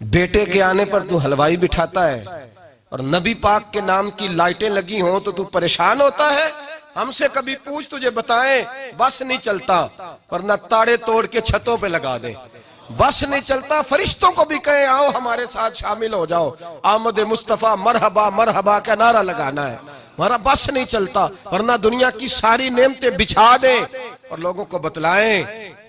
बेटे के आने पर तू हलवाई बिठाता है और नबी पाक के नाम की लाइटें लगी हों तो तू परेशान होता है। हमसे कभी पूछ, तुझे बताएं बस नहीं चलता, वरना ताड़े तोड़ के छतों पे लगा दे। बस नहीं चलता, फरिश्तों को भी कहें आओ हमारे साथ शामिल हो जाओ, आमद मुस्तफा मरहबा मरहबा का नारा लगाना है। हमारा बस नहीं चलता, वरना दुनिया की सारी नेमतें बिछा दे और लोगों को बतलाएं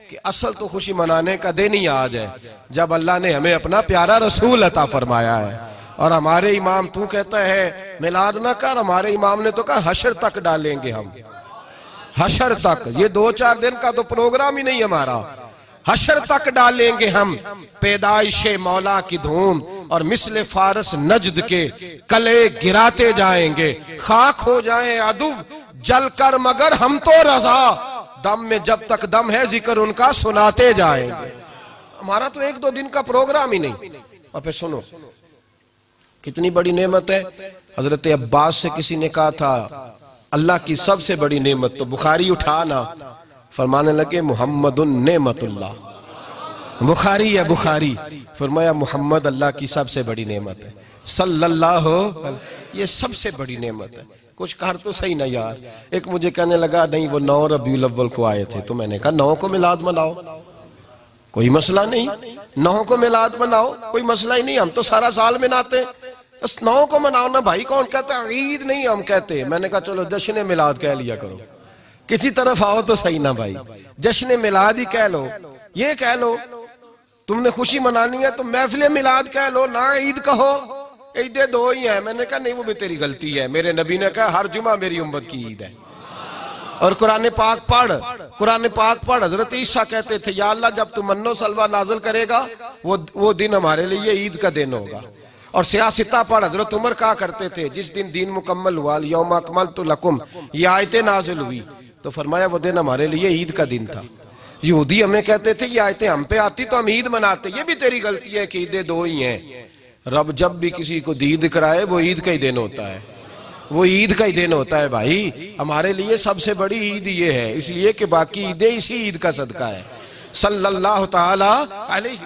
कि असल तो खुशी मनाने का दिन ही आज है जब अल्लाह ने हमें अपना प्यारा रसूल अता फरमाया है। और हमारे इमाम, तू कहता है मिलाद ना कर, हमारे इमाम ने तो कहा हशर तक डालेंगे हम, हशर तक। ये 2-4 दिन का तो प्रोग्राम ही नहीं हमारा, हशर तक डालेंगे हम पैदाइशे मौला की धूम और मिसले फारस नजद के कले गिराते जाएंगे। खाक हो जाए अदु जलकर मगर हम तो रजा, दम में जब तक दम है जिक्र उनका सुनाते जाएंगे। हमारा तो 1-2 दिन का प्रोग्राम ही नहीं। और फिर सुनो कितनी बड़ी नेमत है। हजरत अब्बास से किसी ने कहा था अल्लाह की सबसे बड़ी नेमत, तो बुखारी उठाना, फरमाने लगे मुहम्मदुन नेमतुल्लाह। बुखारी है बुखारी, फरमाया मुहम्मद अल्लाह की सबसे बड़ी नेमत है, सल्लल्लाहु, ये सबसे बड़ी नेमत है। कुछ कर तो सही ना यार। एक मुझे कहने लगा नहीं वो 9 रबीउल अव्वल को आए थे, तो मैंने कहा 9 को मिलाद मनाओ, कोई मसला नहीं, 9 को मिलाद मनाओ, कोई मसला ही नहीं, हम तो सारा साल मनाते हैं, बस 9 को मनाओ ना भाई। कौन कहता है ईद नहीं हम कहते। मैंने कहा चलो जश्न मिलाद कह लिया करो, किसी तरफ आओ तो सही ना भाई, जश्न मिलाद ही कह लो। ये कह लो तुमने खुशी मनानी है तो महफिल मिलाद कह लो ना, ईद कहो, ईदे 2 ही है। मैंने कहा नहीं वो भी तेरी गलती है, मेरे नबी ने कहा हर जुमा मेरी उम्मत की ईद है। और कुरान पाक पढ़, कुरान पाक पढ़। हजरत ईसा कहते थे या अल्लाह जब तू मन्नो सलवा नाजिल करेगा वो दिन हमारे लिए ईद का दिन होगा। और सियासता पढ़, हजरत उमर कहा करते थे जिस दिन दीन मुकम्मल हुआ यौम अकमलतु लकुम, ये आयतें नाजिल हुई तो फरमाया वो दिन हमारे लिए ईद का दिन था। यहूदी हमें कहते थे ये आयतें हम पे आती तो हम ईद मनाते, ये भी तेरी गलती है कि ईदें 2 ही हैं। रब जब भी किसी को दीद कराए वो ईद का ही दिन होता है, वो ईद का ही दिन होता है भाई। हमारे लिए सबसे बड़ी ईद ये है, इसलिए कि बाकी ईदें इसी ईद का सदका है सल्लल्लाहु ताला अलैहि।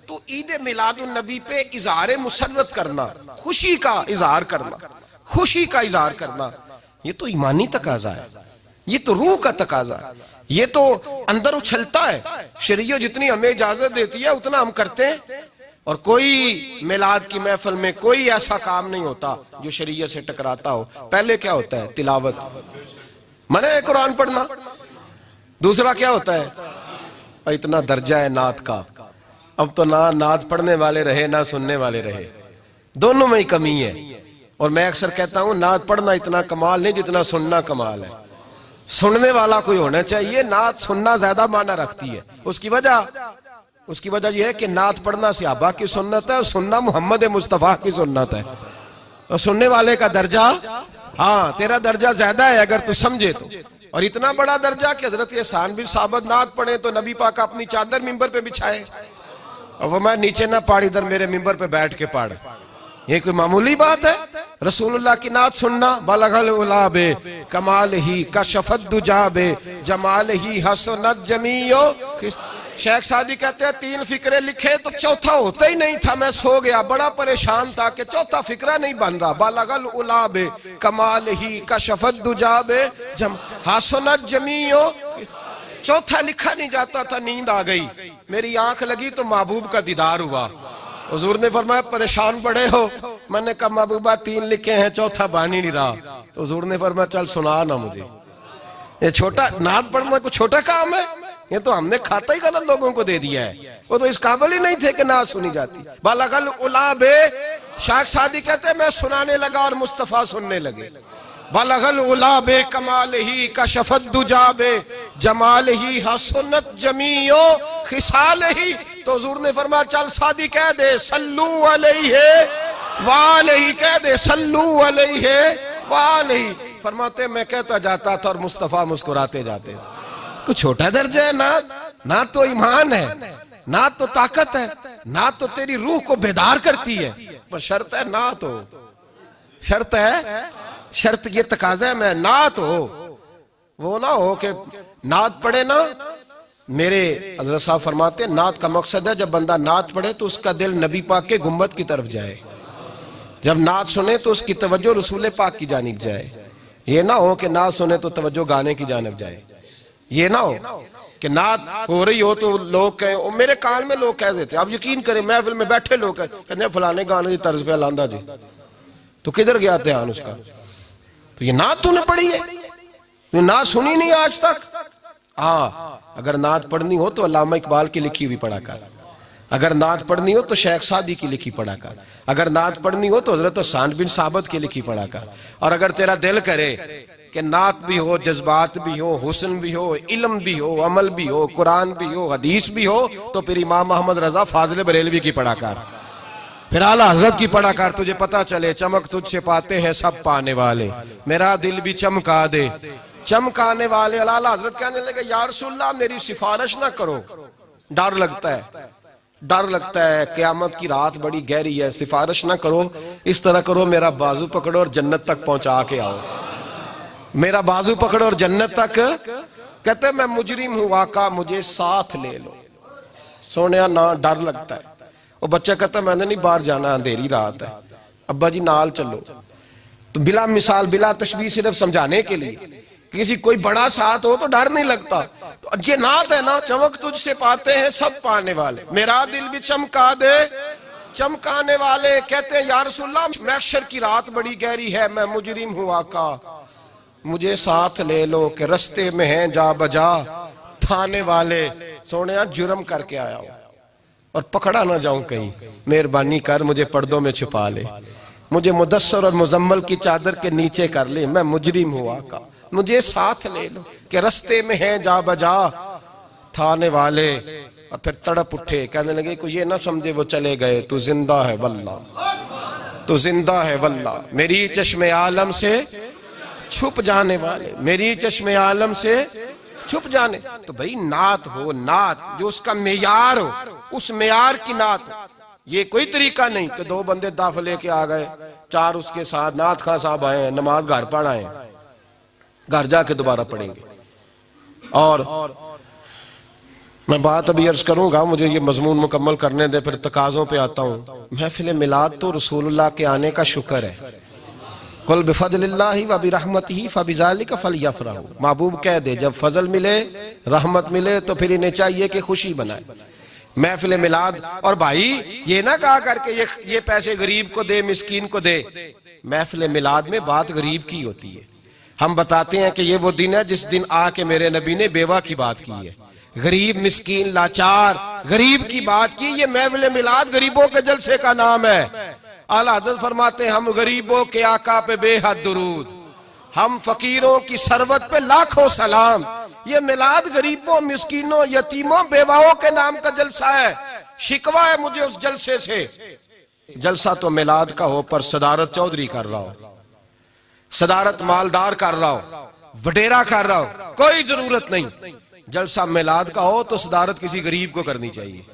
तो ईद मिलादुन नबी पे इजहार मुसर्रत करना, खुशी का इजहार करना, खुशी का इजहार करना, ये तो ईमानी तकाजा है, ये तो रूह का तकाजा है, ये तो अंदर उछलता है। शरीयत जितनी हमें इजाजत देती है उतना हम करते हैं। और कोई मिलाद की महफिल में कोई ऐसा काम नहीं होता जो शरीयत से टकराता हो। पहले क्या होता है तिलावत, मने है कुरान पढ़ना, दूसरा क्या होता है इतना दर्जा है नात का। अब तो ना नात पढ़ने वाले रहे ना सुनने वाले रहे, दोनों में ही कमी है। और मैं अक्सर कहता हूं नात पढ़ना इतना कमाल नहीं जितना सुनना कमाल है। सुनने वाला कोई होना चाहिए, नात सुनना ज्यादा माना रखती है। उसकी वजह यह है कि नात पढ़ना सहाबा की सुन्नत है और सुनना मोहम्मद मुस्तफा की सुन्नत है। और सुनने वाले का दर्जा, हाँ तेरा दर्जा ज्यादा है अगर तू समझे तो। और इतना बड़ा दर्जा कि हजरत एहसान बिन साबित नात पढ़े तो नबी पाक अपनी चादर मिंबर पे बिछाए और वो मैं नीचे ना पढ़, इधर मेरे मिंबर पे बैठ के पढ़। ये कोई मामूली बात है? रसूलुल्लाह की नात सुनना, बलगल उलाबे कमाल ही कशफत दुजाबे जमाल ही हसनत जमीयो। शेख सादी कहते हैं 3 फिक्रे लिखे तो चौथा होता ही नहीं था, मैं सो गया, बड़ा परेशान था कि चौथा फिक्रा नहीं बन रहा। बलगल उलाबे कमाल ही कशफत दुजाबे हसनत जमीयो, चौथा लिखा नहीं जाता था। नींद आ गई, मेरी आंख लगी तो महबूब का दीदार हुआ। हुजूर ने फरमाया परेशान पड़े हो? मैंने कहा महबूबा 3 लिखे हैं, चौथा बन ही नहीं रहा। तो हुजूर ने फरमाया चल सुना ना मुझे, ये छोटा नात पढ़ना कोई छोटा काम है? ये तो हमने खाता ही गलत लोगों को दे दिया है, वो तो इस काबिल ही नहीं थे कि नात सुनी जाती। बलगल उलाबे, शाख सादी कहते हैं मैं सुनाने लगा और मुस्तफा सुनने लगे। बलगल उलाबे कमाल ही कशफत दुजाबे जमाल ही हसनत जमीयो खिसाल ही। तो हुजूर ने फरमाया चल सादी कह दे सल्लू अलैहि वालैहि, कह दे सल्लू अलैहि वालैहि। फरमाते मैं कहता जाता था और मुस्तफा मुस्कुराते जाते थे। कुछ छोटा दर्जा है नात? नात तो ईमान है, नात तो ताकत है, नात तो तेरी रूह को बेदार करती है। पर शर्त है नात हो, शर्त है, शर्त ये तकाजा है मैं नात हो, वो ना हो कि नात पढ़े ना मेरे हज़रत साहब फरमाते हैं नात का मकसद है जब बंदा नात पढ़े तो उसका दिल नबी पाक के गुम्बद की तरफ जाए, जब नात सुने तो उसकी तवज्जो रसूल पाक की जानिब जाए। ये ना हो कि नात सुने तो तवज्जो गाने की जानिब जाए। ये ना हो कि नात हो रही हो तो लोग कहें, और मेरे कान में लोग कह देते, आप यकीन करें महफिल में बैठे लोग कहते फलाने गाने की तर्ज पे लांदा जी, तो किधर गया ध्यान उसका? तो ये नात तूने पढ़ी है, तूने नात सुनी नहीं आज तक। अगर नात पढ़नी हो तो अल्लामा इकबाल की लिखी हुई पढ़ा कर, अगर नात पढ़नी हो तो शेख सादी की लिखी पढ़ा कर, अगर नात पढ़नी हो तो हजरत हसन बिन साबित की लिखी पढ़ा कर। और अगर तेरा दिल करे कि नात भी हो, जज्बात भी हो, हुस्न भी हो, इल्म भी हो, अमल भी हो, कुरान भी हो, हदीस भी हो, तो फिर इमाम मोहम्मद रजा फाजिल बरेलवी की पढ़ा कर, फिर आला हजरत की पढ़ा कर। तुझे पता चले चमक तुझसे पाते हैं सब पाने वाले, मेरा दिल भी चमका दे चमकाने वाले। आला हजरत कहने लगे या रसूलल्लाह मेरी सिफारिश ना करो, डर लगता है, डर लगता है, क़यामत की रात बड़ी गहरी है, सिफारिश ना करो, इस तरह करो मेरा बाजू पकड़ो और जन्नत तक पहुंचा के आओ, मेरा बाजू पकड़ो और जन्नत तक। कहते मैं मुजरिम हूं आका मुझे साथ ले लो। सोनिया ना डर लगता है। वो बच्चा कहता मैंने नहीं बाहर जाना, अंधेरी रात है, अब्बा जी नाल चलो। तो बिला मिसाल बिला तशबीह सिर्फ समझाने के लिए, किसी कोई बड़ा साथ हो तो डर नहीं लगता। तो ये नात है ना, चमक तुझसे पाते हैं सब पाने वाले, मेरा दिल भी चमका दे चमकाने वाले। कहते हैं या रसूलल्लाह महशर की रात बड़ी गहरी है, मैं मुजरिम हूं आका मुझे साथ ले लो कि रस्ते में हैं जा बजा थाने वाले। सोनिया जुर्म करके आया हूं और पकड़ा ना जाऊं कहीं, मेहरबानी कर मुझे पर्दों में छुपा ले, मुझे मुदस्सर और मुजम्मल की चादर के नीचे कर ले, मैं मुजरिम हूं आका मुझे साथ ले लो कि रस्ते में हैं जा बजा थाने वाले। और फिर तड़प उठे, कहने लगे कोई ये ना समझे वो चले गए, तू जिंदा है वल्ला, तू जिंदा है वल्ला, मेरी चश्मे आलम से छुप जाने वाले, मेरी चश्मे आलम से छुप जाने। तो भाई नात हो, नात जो उसका मेयार हो, उस मेयार की नात हो। ये कोई तरीका नहीं कि दो बंदे दाफ लेके आ गए, चार उसके साथ नात खां साहब आए, नमाज घर पढ़ आए, घर जाके दोबारा पढ़ेंगे। और मैं बात अभी अर्ज करूंगा, मुझे ये मजमून मुकम्मल करने दे, फिर तकाज़ों पे आता हूँ। महफिल मिलाद तो रसूलुल्लाह के आने का शुक्र है। कुल बिफज़लिल्लाहि व बिरहमतिही फबिज़ालिका फलयफ़रहू। महबूब कह दे जब फजल मिले, रहमत मिले तो फिर इन्हें चाहिए कि खुशी बनाए। महफिल मिलाद, और भाई ये ना कहा करके ये पैसे गरीब को दे, मिस्कीन को दे। महफिल मिलाद में बात गरीब की होती है। हम बताते हैं कि ये वो दिन है जिस दिन आके मेरे नबी ने बेवा की बात की है, गरीब मिस्कीन लाचार गरीब की बात की। ये महफिल मिलाद गरीबों के जलसे का नाम है। आला हज़रत फरमाते हैं हम गरीबों के आका पे बेहद दुरूद, हम फकीरों की सरवत पे लाखों सलाम। ये मिलाद गरीबों मिस्कीनों यतीमों बेवाओं के नाम का जलसा है। शिकवा है मुझे उस जलसे से। जलसा तो मिलाद का हो पर सदारत चौधरी कर रहा हो, सदारत मालदार कर रहा हो, वडेरा कर रहा हो, कोई जरूरत नहीं। जलसा मिलाद का हो तो सदारत किसी गरीब को करनी चाहिए,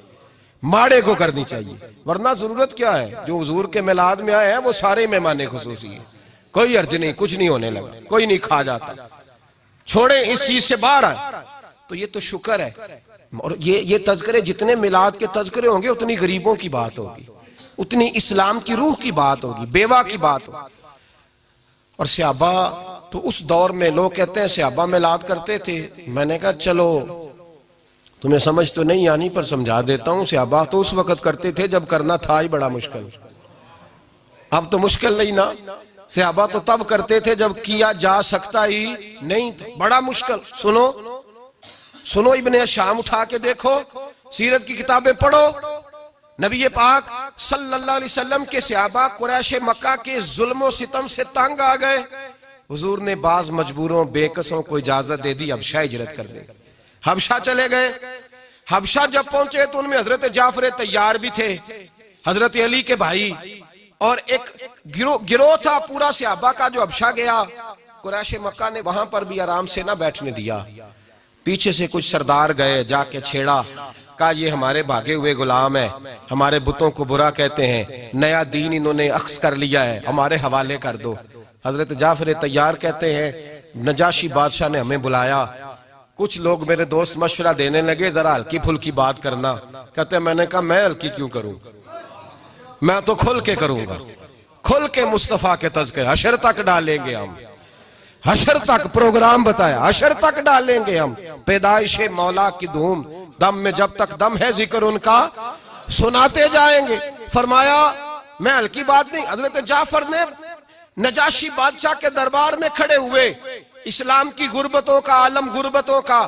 माड़े को करनी चाहिए। वरना जरूरत क्या है, जो हुजूर के मिलाद में आए हैं वो सारे मेहमान खुसूसी है, कोई अर्ज नहीं, कुछ नहीं होने लगा, कोई नहीं खा जाता। छोड़े इस चीज से बाहर आए तो ये तो शुक्र है। और ये तज़किरे जितने मिलाद के तज़किरे होंगे उतनी गरीबों की बात होगी, उतनी इस्लाम की रूह की बात होगी, बेवा की बात होगी। और सहाबा तो उस दौर में लोग कहते हैं सहाबा मिलाद करते थे। मैंने कहा चलो तुम्हें समझ तो नहीं आनी पर समझा देता हूं। सहाबा तो उस वक्त करते थे जब करना था ही बड़ा मुश्किल, अब तो मुश्किल नहीं ना। सहाबा तो तब करते थे जब किया जा सकता ही नहीं, बड़ा मुश्किल। सुनो सुनो, इब्ने शाम उठा के देखो, सीरत की किताबें पढ़ो। नबी पाक सल्लल्लाहु अलैहि वसल्लम के सहाबा कुरैश मक्का के जुल्म और सितम से तंग आ गए। हुजूर ने बाज मजबूरों बेकसों को इजाजत दे दी हबशा हिजरत कर दे। हबशा चले गए। हबशा जब पहुंचे तो उनमें हजरत जाफर तैयार भी थे, हजरत अली के भाई, और एक गिरोह था पूरा सहाबा का जो हबशा गया। कुरैश मक्का ने वहां पर भी आराम से ना बैठने दिया। पीछे से कुछ सरदार गए, जाके छेड़ा, कहा ये हमारे भागे हुए गुलाम है, हमारे बुतों को बुरा कहते हैं, नया दीन इन्होंने अख्स कर लिया है, हमारे हवाले कर दो। हजरत जाफर तैयार कहते हैं नजाशी बादशाह ने हमें बुलाया, कुछ लोग मेरे दोस्त मशवरा देने लगे जरा हल्की फुल्की बात करना। कहते मैंने कहा मैं हल्की क्यों करूं, मैं तो खुल के करूंगा, खुल के मुस्तफा के तज़किरे हशर तक डालेंगे हम, हशर तक प्रोग्राम बताया, हशर तक डालेंगे हम। पैदाइशे मौला की धूम, दम में जब तक दम है जिक्र उनका सुनाते जाएंगे। फरमाया मैं हल्की बात नहीं। हजरत जाफर ने नजाशी बादशाह के दरबार में खड़े हुए, इस्लाम की गुर्बतों का आलम, गुर्बतों का,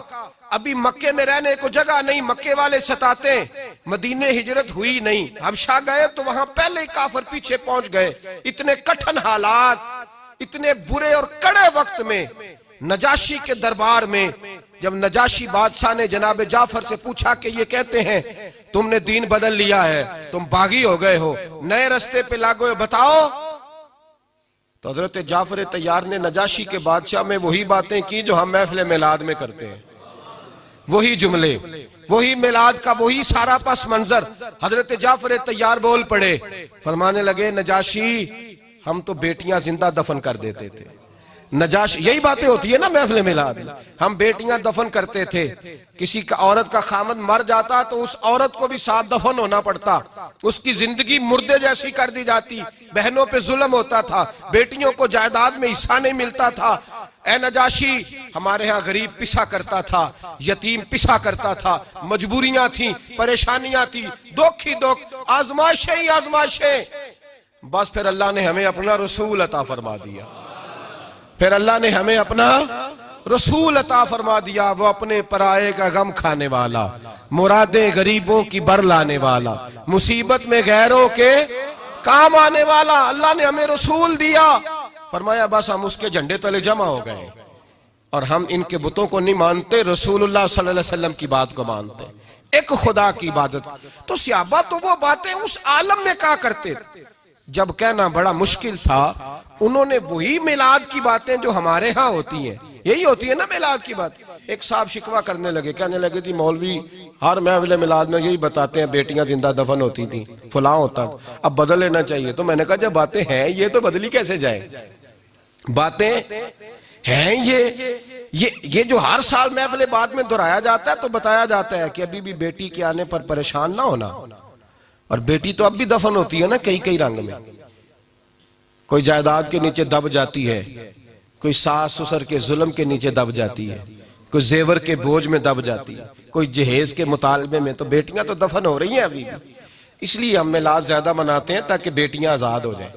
अभी मक्के में रहने को जगह नहीं, मक्के वाले सताते, मदीने हिजरत हुई नहीं, हबशा गए तो वहां पहले ही काफिर पीछे पहुंच गए। इतने कठिन हालात, इतने बुरे और कड़े वक्त में नजाशी के दरबार में जब नजाशी बादशाह ने जनाब जाफर से पूछा कि ये कहते हैं तुमने दीन बदल लिया है, तुम बागी हो गए हो, नए रास्ते पे लागो हो, बताओ। तो हजरत जाफर तैयार ने नजाशी के बादशाह में वही बातें की जो हम महफिल मिलाद में करते हैं, वही जुमले, वही मिलाद का वही सारा पस मंजर। हजरत जाफर तैयार बोल पड़े, फरमाने लगे नजाशी हम तो बेटियां जिंदा दफन कर देते थे। नजाशी, यही बातें होती है ना महफिल मिलाद, हम बेटियां दफन करते थे, किसी का औरत का खामद मर जाता तो उस औरत को भी साथ दफन होना पड़ता, उसकी जिंदगी मुर्दे जैसी कर दी जाती, बहनों पे जुल्म होता था, बेटियों को जायदाद में हिस्सा नहीं मिलता था। ए नजाशी हमारे यहाँ गरीब पिसा करता था, यतीम पिसा करता था, मजबूरियां थी, परेशानियां थी, दुख ही दुख, आजमाइशें ही आजमाइशें। बस फिर अल्लाह ने हमें अपना रसूल अता फरमा दिया, फिर अल्लाह ने हमें अपना रसूल अता फरमा दिया, वो अपने पराये का गम खाने वाला, मुरादें गरीबों की बर लाने वाला, मुसीबत में गैरों के काम आने वाला। अल्लाह ने हमें रसूल दिया, फरमाया बस हम उसके झंडे तले जमा हो गए और हम इनके बुतों को नहीं मानते, रसूलुल्लाह सल्लल्लाहु अलैहि वसल्लम की बात को मानते, एक खुदा की इबादत। तो सहाबा तो वो बातें उस आलम में क्या करते जब कहना बड़ा मुश्किल था, उन्होंने वही मिलाद की बातें जो हमारे यहाँ होती हैं, यही होती है ना मिलाद की बात। एक साहब शिकवा करने लगे, कहने लगे थी मौलवी हर महफिल मिलाद में यही बताते हैं बेटियां जिंदा दफन होती थी, फलां होता, अब बदल लेना चाहिए। तो मैंने कहा जब बातें हैं ये तो बदली कैसे जाए, बातें हैं ये जो हर साल महफिल बाद में दोहराया जाता है तो बताया जाता है कि अभी भी बेटी के आने पर परेशान ना होना। और बेटी तो अब भी दफन होती है ना कई कई रंग में, कोई जायदाद के नीचे दब जाती है, कोई सास ससुर के जुल्म के नीचे दब जाती है, कोई जेवर के बोझ में दब जाती है, कोई जहेज के मुतालबे में, तो बेटियां तो दफन हो रही हैं अभी भी। इसलिए हम मिलाद ज्यादा मनाते हैं ताकि बेटियां आजाद हो जाएं।